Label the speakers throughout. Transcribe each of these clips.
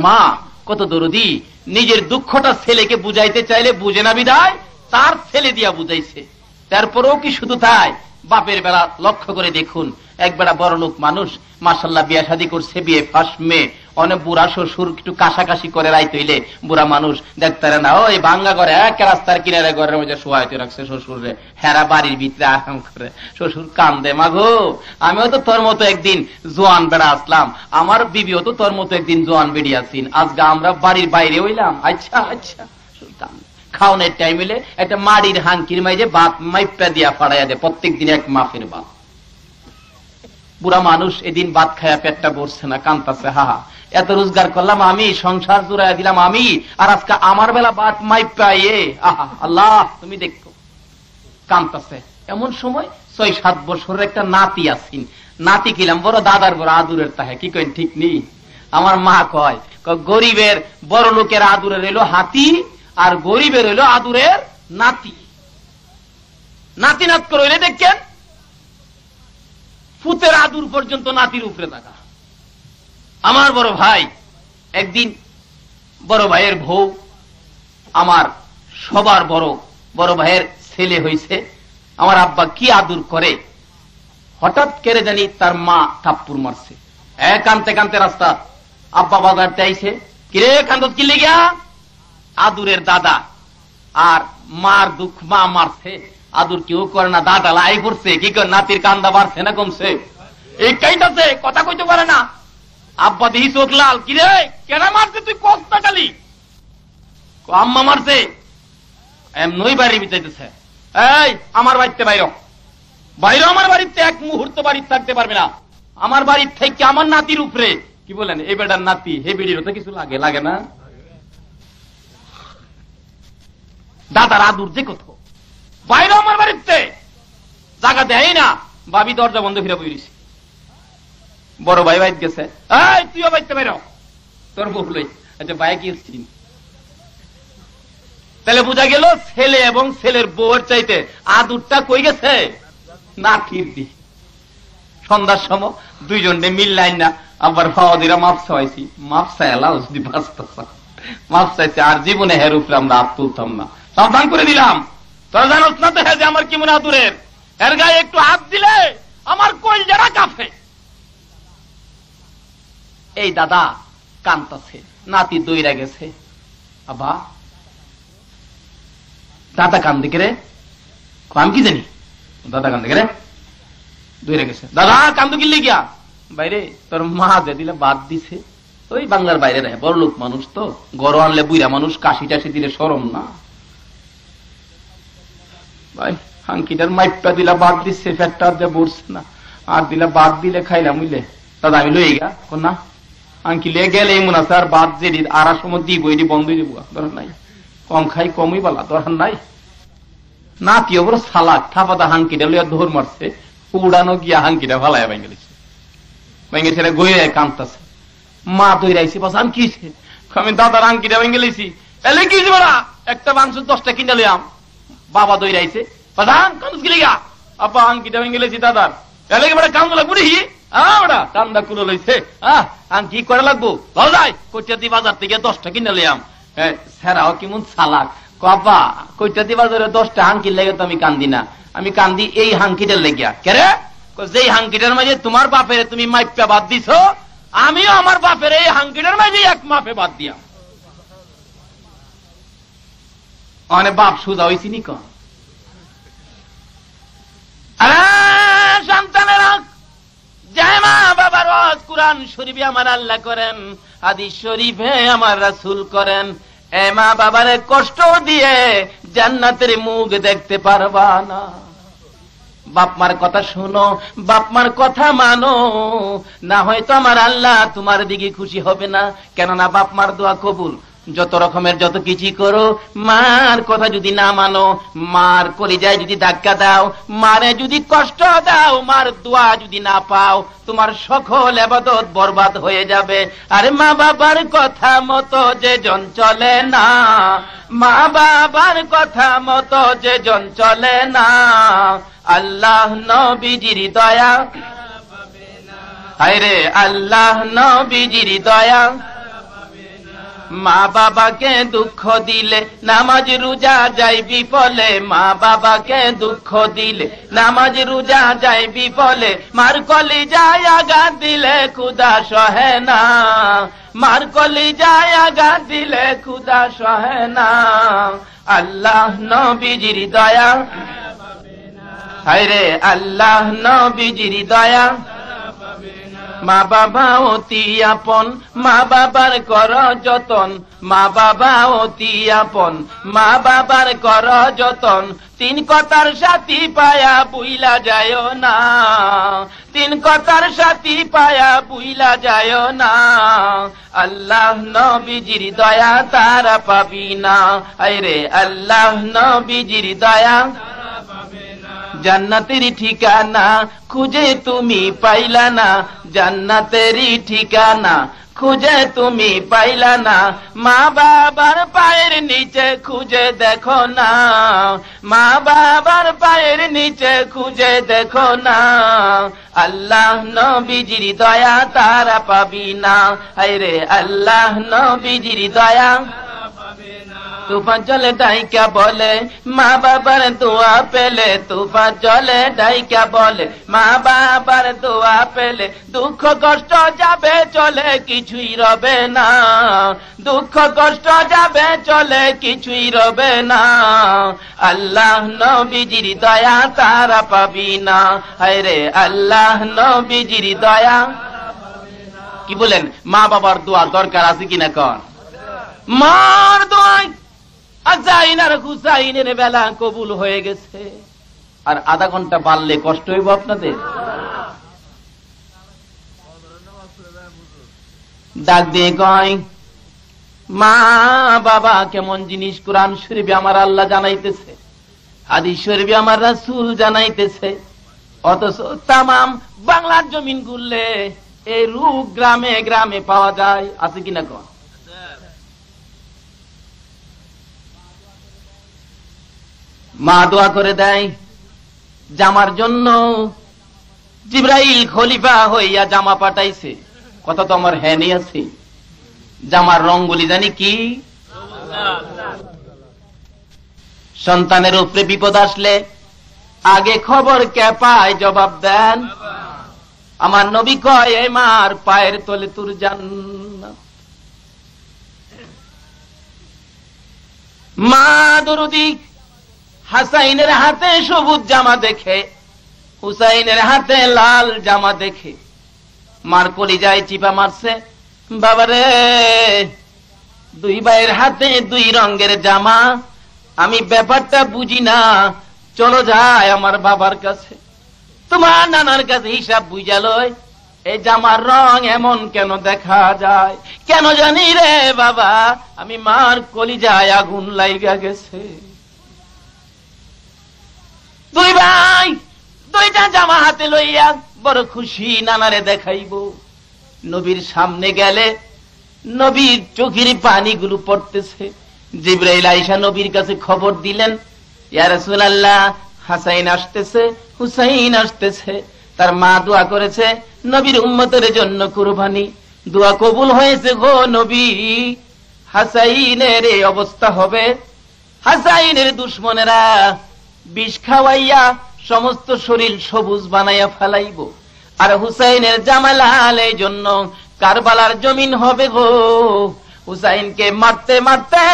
Speaker 1: মা কত দরদি, নিজের দুঃখটা ছেলেকে বুঝাইতে চাইলে বুঝে না বিদায় তার ছেলে দিয়া বুঝাইছে। তারপরেও কি শুধু তাই, বাপের বেলা লক্ষ্য করে দেখুন, একবেলা বড় লোক মানুষ মাশাআল্লাহ বিয়ে শাদী করছে, বিয়ে ফার্স্ট মেয়ে, অনেক বুড়া শ্বশুর একটু কাশাকাশি করে রাইতে হইলে বুড়া মানুষ দেখতে না, ওই ভাঙ্গা ঘরে এক রাস্তার কিনারে ঘরের মধ্যে শোয়াইতে রাখছে শ্বশুরে, হেরা বাড়ির ভিতরে আরাম করে। শ্বশুর কান্দে, মাগো আমিও তো তোর মতো একদিন জোয়ান বেড়া আসলাম, আমার বিবিও তো তোর মতো একদিন জোয়ান বেড়ি আসিন, আজকে আমরা বাড়ির বাইরে হইলাম। আচ্ছা আচ্ছা, খাওয়ানোর টাইম হইলে একটা মাড়ির হাঙ্কির মাইজে ভাত মাইপা দিয়া ফাড়াইয়া দেয়, প্রত্যেক দিন এক মাফের ভাত। বুড়া মানুষ এদিন ভাত খায়া পেটটা ভরছে না, কান্তাছে, হা হা এত রোজগার করলাম আমি, সংসার জুড়াইয়া দিলাম আমি, আর আজকে আমার বেলা ভাত মাইপা ইয়ে, আহা আল্লাহ তুমি দেখো, কান্তাছে। এমন সময় ৬-৭ বছরের একটা নাতি আসিন, নাতি কিলাম বড় দাদার বড় আদুরের তাহে, কি কইন ঠিক নেই? আমার মা কয় গরিবের বড় লোকের আদুরের এলো হাতি, আর গরিবের হইল আদুরের নাতি। নাতি নাত করে হইলে দেখেন ফুতের আদুর পর্যন্ত নাতির উপরে থাকা। আমার বড় ভাই একদিন, বড় ভাইয়ের বউ, আমার সবার বড় ভাইয়ের ছেলে হইছে, আমার আব্বা কি আদুর করে, হঠাৎ করে জানি তার মা থাপ্পড় মারছে। কানতে কানতে রাস্তা, আব্বা বাজারতে আইছে, কিরে কান্দত কি লেগা? আদুরের দাদা আর মার দুঃখ, মা মারছে, আদুর কেউ করে না, দাদা লাই করছে, কি করে নাতির কান্দা বাড়ছে না কমছে? এই কাইটাছে, কথা কইতে পারে না। আব্বা দিহি চোখ লাল, কিরে কেন মারছে তুই কষ্ট খালি? আম্মা মারছে, এমনই বাড়ি বিচাইতেছে, এই আমার বাড়িতে বাইর, বাইরে আমার বাড়িতে এক মুহূর্ত বাড়িতে থাকতে পারবে না, আমার বাড়ির থেকে আমার নাতির উপরে। কি বলেন, এই বেটার নাতি হে বেড়ির তো কিছু লাগে লাগে না? দাদার আদুর যে কত, বাইরে আমার বাড়িতে জায়গা দেয় না, ভাবি দরজা বন্ধ ফিরে বইরিস। বড় ভাই বাইত গেছে, এই তুইও বাইতে বাইর, তোর বউ লই। আচ্ছা ভাই কি চিন, তাহলে বোঝা গেল ছেলে এবং ছেলের বউয়ের চাইতে আদুরটা কই গেছে নাতির দি। সন্ধ্যার সময় দুইজনে মিললাই না, আবার খাওয়া দিরা মাপ চাইছি, মাপ চাইলাও যদি বাঁচতে মাপ চাইছে, আর জীবনে হের উপরে আমরা হাত তুলতাম না, সাবধান করে দিলাম। তোরা জানোস না তো হ্যাঁ যে আমার কি মনে আদুরের, এর গায়ে একটু হাত দিলে আমার কলজাটা কাঁপে। এই দাদা কান্তাছে, নাতি দইরা গেছে, আবা দাদা কান্দে কে রে, আমি কি জানি, দাদা কান্দে কে রে, দইরা গেছে। দাদা কান্দু কিনলে গিয়া, বাইরে তোর মা যে দিলে বাদ দিছে, ওই বাংলার বাইরে রে, বড় লোক মানুষ তো, গড় আনলে বুইরা মানুষ, কাশি টাশি দিলে সরম না। ভাই হাঙ্কিটার মাইপা দিলা বাদ দিচ্ছে, ফ্যাটটা দিয়ে বসছে না, আর দিলা বাদ দিলে খাইলাম বুঝলে। দাদা আমি লই গা, না আঙ্কি লে গেলে এমন আছে, আর বাদ যে আর সময় দিব এটি বন্ধই দিব, দরকার নাই, কম খাই কমই বলা দরকার নাই। নাতি ওপর সালাক থাপাতা হাঙ্কিটা লইয়া ধর মারছে, উড়ানো গিয়া হাঙ্কিটা ভালায় ভেঙে গেছে, ভেঙে ছেলে গয়ে কাঁদতেছে। মা দইরাইছি, বাস আমি কি, আমি দাদার হাঙ্কিটা ভেঙে গেছি, এলে কি বলা একটা মাংস 10টা কিনে লইয়াম। বাবা দইরাইছে, বাদান কান্দুস গেলি গা, আব্বা হাঙ্কিটা ভেঙে গেছি দাদার, এলে কি বড় কান্দু লাগবো রে, ওটা কান্দা কুলো লইছে, আং কি করে লাগবো, ভালো যায় কইটা দি বাজার থেকে 10টা কিনে লইয়াম। সেরাও কেমন চালাক, বাবা কইটা দি বাজারে 10টা হাঙ্কির লেগে তো আমি কান্দি না, আমি কান্দি এই হাঙ্কিটার লেগিয়া। কেরে, যেই হাঙ্কিটার মাঝে তোমার বাপের তুমি মাইপা বাদ দিছ, আমিও আমার বাপের এই হাঙ্কিটার মাঝে এক মাপে বাদ দিয়া। মানে বাপ সুজা হয়েছি নি কন? সন্তানেরা জয় মা বাবা রোজ কুরআন শরীফে আমার আল্লাহ করেন, হাদিস শরীফে আমার রাসূল করেন, এ মা বাবারে কষ্ট দিয়ে জান্নাতের মুখ দেখতে পারবা না। বাপ মার কথা শোনো, বাপ মার কথা মানো, না হয়তো আমার আল্লাহ তোমার দিকে খুশি হবে না। কেননা বাপ মার দোয়া কবুল, যত রকমের যত কিছু করো, মার কথা যদি না মানো, মার কলিজায় যদি ধাক্কা দাও, মারে যদি কষ্ট দাও, মার দোয়া যদি না পাও, তোমার সকল ইবাদত বরবাদ হয়ে যাবে। আরে মা বাবার কথা মতো যে জন চলে না, মা বাবার কথা মতো যে জন চলে না, আল্লাহ নবীজির দয়া, হায়রে আল্লাহ নবীজির দয়া, মা বাবাকে দুঃখ দিলে নামাজ রোজা যায় বিফলে, মা বাবাকে দুঃখ দিলে নামাজ রোজা যায় বিফলে, মার কলিজায় আঘাত দিলে খোদা সহে না, মার কলিজায় আঘাত দিলে খোদা সহে না। আল্লাহ নবীজির দয়া, হায়রে আল্লাহ নবীজির দয়া। মা বাবা অতি আপন, মা বাবার কর যতন, মা বাবা অতি আপন, মা বাবার কর যতন। তিন কথার সাথী পায়া বুইলা যায় না, তিন কথার সাথী পায়া বুইলা যায় না। আল্লাহ নবীজির দয়া তারা পাবি না, আরে আল্লাহ নবীজির দয়া। জান্নাতের ঠিকানা খুঁজে তুমি পাইলা না, জান্নাতের ঠিকানা খুঁজে তুমি পাইলা না। মা বাবার পায়ের নিচে খুঁজে দেখো না, মা বাবার পায়ের নিচে খুঁজে দেখো না। আল্লাহ নবীজির দয়া তারা পাবি না, আরে আল্লাহ নবীজির দয়া। তুফান জলে ডাইকা বলে মা বাবার দোয়া পেলে, তুফান জলে ডাইকা বলে মা বাবার দোয়া পেলে, দুঃখ কষ্ট যাবে চলে কিছুই রবে না, দুঃখ কষ্ট যাবে চলে কিছুই রবে না। আল্লাহ নবীজির দয়া তারা পাবি না, হায়রে আল্লাহ নবীজির দয়া। কি বলেন, মা বাবার দোয়া দরকার আছে কিনা কর? মার দোয়ায় আজাইন আর হুসাইনের বেলা কবুল হয়ে গেছে। আর আধা ঘন্টা বাড়লে কষ্ট হইব আপনাদের? ডাক দিয়ে কয় মা বাবা কেমন জিনিস কোরআন শরীফে আমার আল্লাহ জানাইতেছে, হাদিস শরীফে আমার রাসূল জানাইতেছে। অথচ তামাম বাংলার জমিন ঘুরলে এই রূপ গ্রামে গ্রামে পাওয়া যায়, আছে কিনা কন? মা দোয়া করে দেয় জামার জন্য, জিবরাইল খলিফা হইয়া জামা পাঠাইছে। কথা তো আমার হ্যাঁ নেই আছে। জামার রঙগুলি জানি কি? সন্তানের উপরে বিপদ আসলে আগে খবর কে পায়? জবাব দেন। আমার নবী কয় এ মার পায়ের তলে তোর জান্নাত। মা দরুদি হাসাইনের হাতে সবুজ জামা দেখে, হুসাইনের হাতে লাল জামা দেখে মার কলিজায় চিপা মারছে। বাবারে, দুই ভাইয়ের হাতে দুই রঙের জামা, আমি ব্যাপারটা বুঝি না, চলো যায় আমার বাবার কাছে, তোমার নানার কাছে হিসাব বুঝালয়। এই জামার রং এমন কেন দেখা যায়? কেন জানি রে বাবা, আমি মার কলিজায় আগুন লাইগা গেছে। দুই ভাই দুইটা জামা হাতে লইয়া বড় খুশি, নানারে দেখাইব। নবীর সামনে গেলে নবীর চোখের পানিগুলো পড়তেছে। জিবরাইল আয়েশা নবীর কাছে খবর দিলেন, ইয়া রাসূলুল্লাহ, হাসাইন আসতেছে, হুসাইন আসতেছে। তার মা দোয়া করেছে নবীর উম্মতের জন্য কুরবানি, দোয়া কবুল হয়েছে গো নবী। হাসাইনের এই অবস্থা হবে, হাসাইনের দুশমনেরা বিষ খাওয়াইয়া সমস্ত শরীর সবুজ বানাইয়া ফেলাইব, আর হুসাইনের জামা লাল, এই জন্য কারবালার জমিন হবে গো। হুসাইনকে মারতে মারতে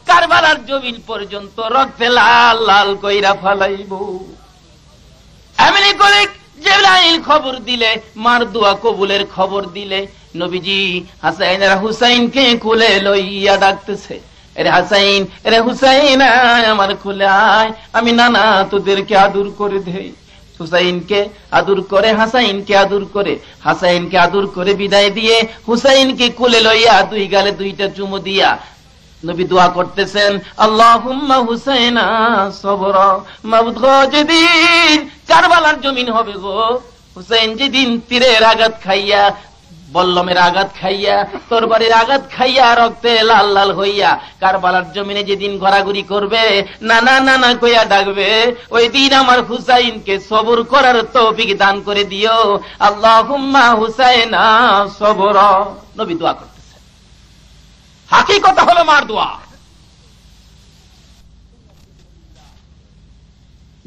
Speaker 1: কারবালার জমিন পর্যন্ত রক্তে লাল লাল কইরা ফেলাইব। এমনি করে জিবরাইল খবর দিলে, মার দোয়া কবুলের খবর দিলে, নবীজি হাসাইন আর হুসাইনকে কোলে লইয়া ডাকতেছে, এরে হাসাইন, এরে হুসাইন, আমার কোলে আয়, আমি নানা তোদেরকে আদর করে দেই। হুসাইনকে আদর করে, হাসাইনকে আদর করে, হাসাইনকে আদর করে বিদায় দিয়ে হুসাইনকে কোলে লইয়া দুই গালে দুইটা চুমু দিয়া নবী দোয়া করতেছেন, আল্লাহুম্মা হুসাইনা সবরা। মাবুদ গো, যেদিন কারবালার জমিন হবে গো, হুসাইন যেদিন তীরের আঘাত খাইয়া, বল্লমের আঘাত খাইয়া, তরবারির আঘাত খাইয়া রক্তে লাল লাল হইয়া কারবালার জমিনে যেদিন ঘোরাঘুরি করবে, নানা নানা কইয়া ডাকবে, ওই দিন আমার হুসাইনকে সবর করার তৌফিক দান করে দিও। আল্লাহুম্মা হুসাইনা সবরা। নবী দোয়া করতেছেন। হাকিকতা হলো মার দোয়া।